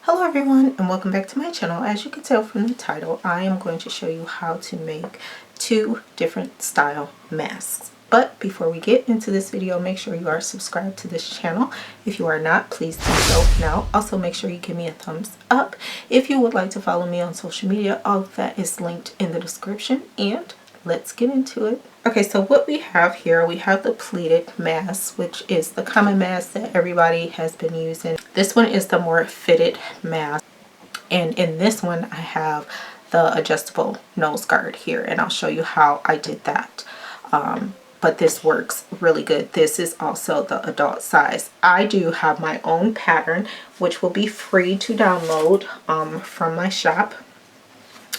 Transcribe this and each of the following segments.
Hello everyone and welcome back to my channel. As you can tell from the title, I am going to show you how to make two different style masks. But before we get into this video, make sure you are subscribed to this channel. If you are not, please do so now. Also make sure you give me a thumbs up. If you would like to follow me on social media, all of that is linked in the description, and let's get into it. Okay, so what we have here, we have the pleated mask, which is the common mask that everybody has been using. This one is the more fitted mask, and in this one I have the adjustable nose guard here, and I'll show you how I did that. But this works really good. This is also the adult size. I do have my own pattern, which will be free to download from my shop.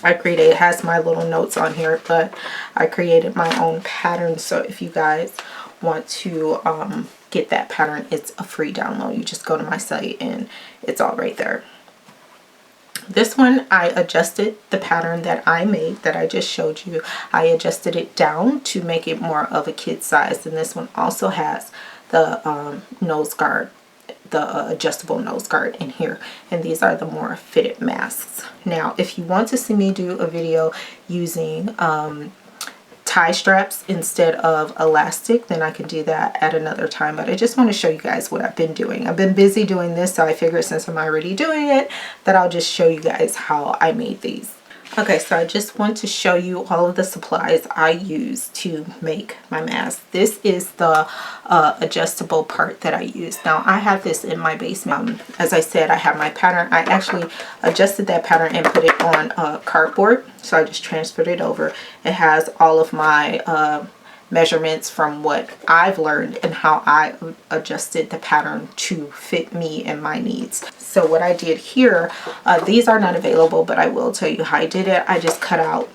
It has my little notes on here, but I created my own pattern. So if you guys want to get that pattern, it's a free download. You just go to my site and it's all right there. This one, I adjusted the pattern that I made, that I just showed you. I adjusted it down to make it more of a kid size. And this one also has the nose guard, the adjustable nose guard in here, and these are the more fitted masks. Now if you want to see me do a video using tie straps instead of elastic, then I can do that at another time, but I just want to show you guys what I've been doing. I've been busy doing this, so I figured since I'm already doing it that I'll just show you guys how I made these. Okay, so I just want to show you all of the supplies I use to make my mask. This is the adjustable part that I use. Now I have this in my basement. As I said, I have my pattern. I actually adjusted that pattern and put it on cardboard. So I just transferred it over. It has all of my measurements from what I've learned and how I adjusted the pattern to fit me and my needs. So what I did here, these are not available, but I will tell you how I did it. I just cut out,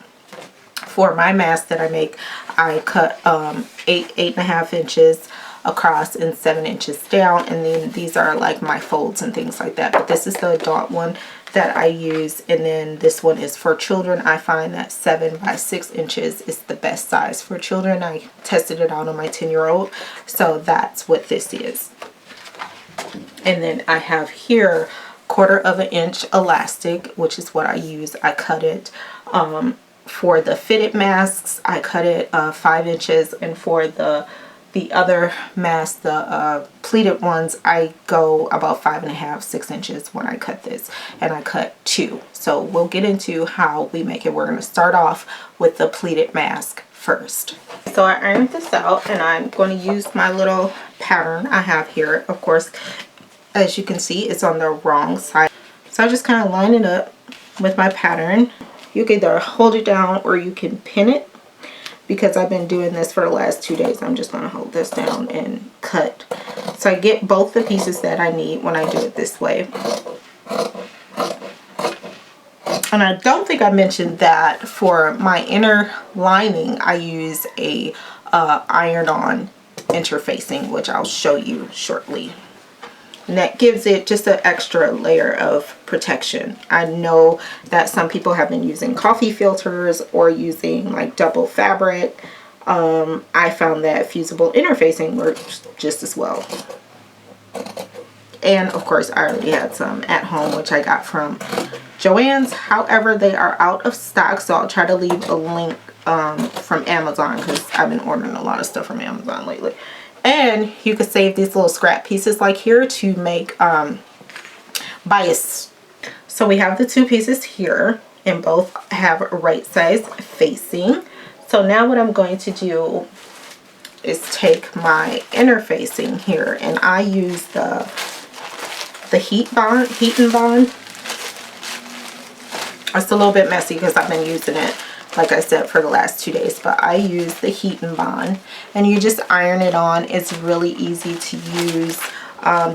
for my mask that I make, I cut 8.5 inches across and 7 inches down, and then these are like my folds and things like that. But this is the adult one that I use, and then this one is for children. I find that 7 by 6 inches is the best size for children. I tested it out on my 10-year-old, so that's what this is. And then I have here 1/4 inch elastic, which is what I use. I cut it for the fitted masks, I cut it 5 inches, and for the other mask, the pleated ones, I go about 5.5, 6 inches when I cut this, and I cut 2. So we'll get into how we make it. We're going to start off with the pleated mask first. So I ironed this out, and I'm going to use my little pattern I have here. Of course, as you can see, it's on the wrong side. So I just kind of line it up with my pattern. You can either hold it down or you can pin it. Because I've been doing this for the last 2 days, I'm just going to hold this down and cut. So I get both the pieces that I need when I do it this way. And I don't think I mentioned that for my inner lining, I use a iron-on interfacing, which I'll show you shortly. And that gives it just an extra layer of protection. I know that some people have been using coffee filters or using like double fabric. I found that fusible interfacing works just as well. And of course, I already had some at home, which I got from Joann's. However, they are out of stock, so I'll try to leave a link from Amazon, because I've been ordering a lot of stuff from Amazon lately. And you could save these little scrap pieces like here to make bias. So we have the 2 pieces here, and both have right size facing. So now what I'm going to do is take my interfacing here, and I use the heat and bond. It's a little bit messy because I've been using it, like I said, for the last 2 days, but I use the heat and bond, and you just iron it on. It's really easy to use.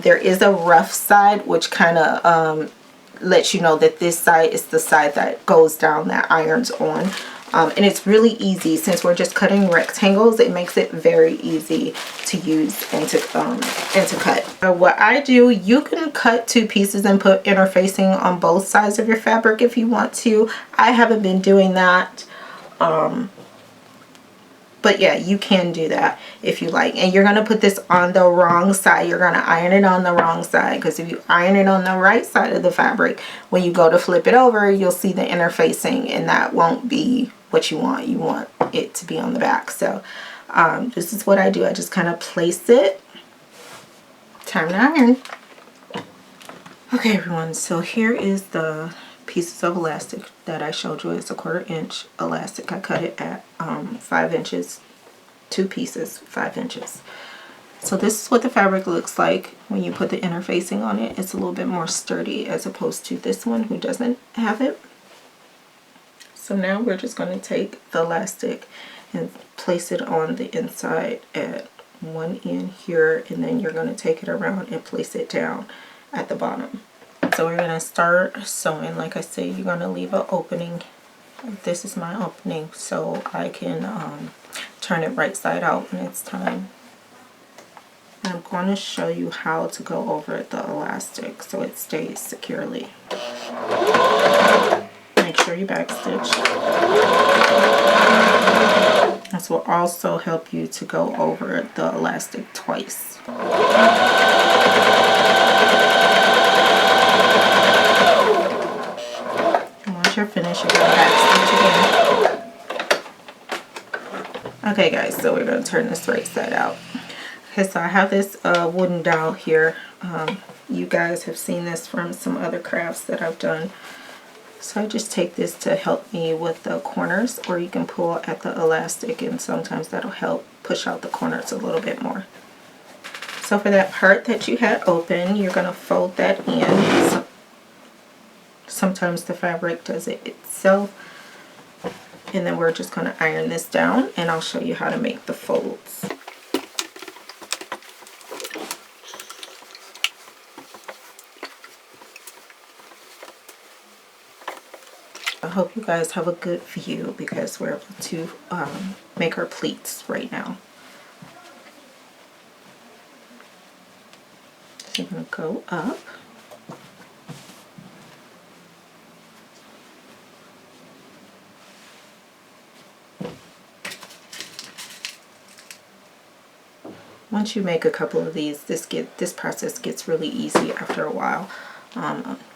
There is a rough side, which kind of lets you know that this side is the side that goes down, that iron's on. And it's really easy, since we're just cutting rectangles. It makes it very easy to use and to cut. What I do, you can cut 2 pieces and put interfacing on both sides of your fabric if you want to. I haven't been doing that. But yeah, you can do that if you like. And you're going to put this on the wrong side. You're going to iron it on the wrong side, because if you iron it on the right side of the fabric, when you go to flip it over, you'll see the interfacing, and that won't be what you want. You want it to be on the back. So this is what I do. I just kind of place it. Time to iron. Okay, everyone. So here is the pieces of elastic that I showed you. It's a 1/4 inch elastic. I cut it at 5 inches, 2 pieces, 5 inches. So this is what the fabric looks like when you put the interfacing on it. It's a little bit more sturdy as opposed to this one who doesn't have it. So now we're just going to take the elastic and place it on the inside at one end here, and then you're going to take it around and place it down at the bottom. So we're going to start sewing. Like I say, you're going to leave an opening. This is my opening, so I can turn it right side out when it's time. And I'm going to show you how to go over the elastic so it stays securely. Make sure you backstitch. This will also help you to go over the elastic twice. Once you're finished, you're going to backstitch again. Okay guys, so we're going to turn this right side out. Okay, so I have this wooden dowel here. You guys have seen this from some other crafts that I've done. So I just take this to help me with the corners, or you can pull at the elastic, and sometimes that'll help push out the corners a little bit more. So for that part that you had open, you're going to fold that in. Sometimes the fabric does it itself. And then we're just going to iron this down, and I'll show you how to make the folds. I hope you guys have a good view, because we're able to make our pleats right now. So you're going to go up. Once you make a couple of these, this process gets really easy after a while.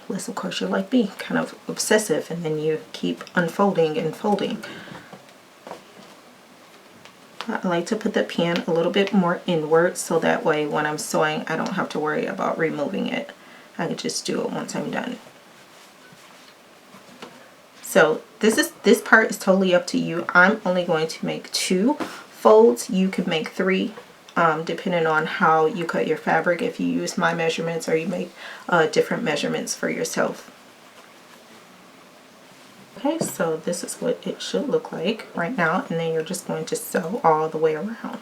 Unless, of course, you're like me, kind of obsessive, and then you keep unfolding and folding. I like to put the pen a little bit more inward, so that way when I'm sewing, I don't have to worry about removing it. I can just do it once I'm done. So this part is totally up to you. I'm only going to make 2 folds. You can make 3. Depending on how you cut your fabric, if you use my measurements or you make different measurements for yourself. Okay, so this is what it should look like right now, and then you're just going to sew all the way around.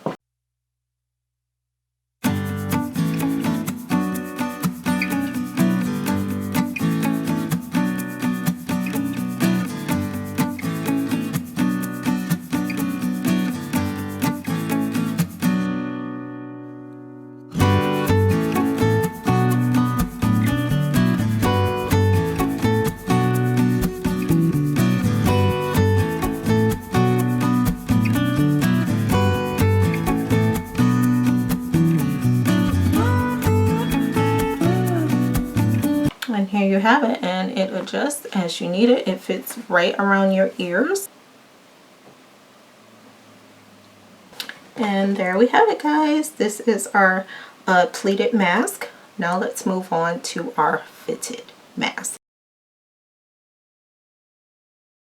And here you have it, and it adjusts as you need it. It fits right around your ears. And there we have it, guys. This is our pleated mask. Now let's move on to our fitted mask.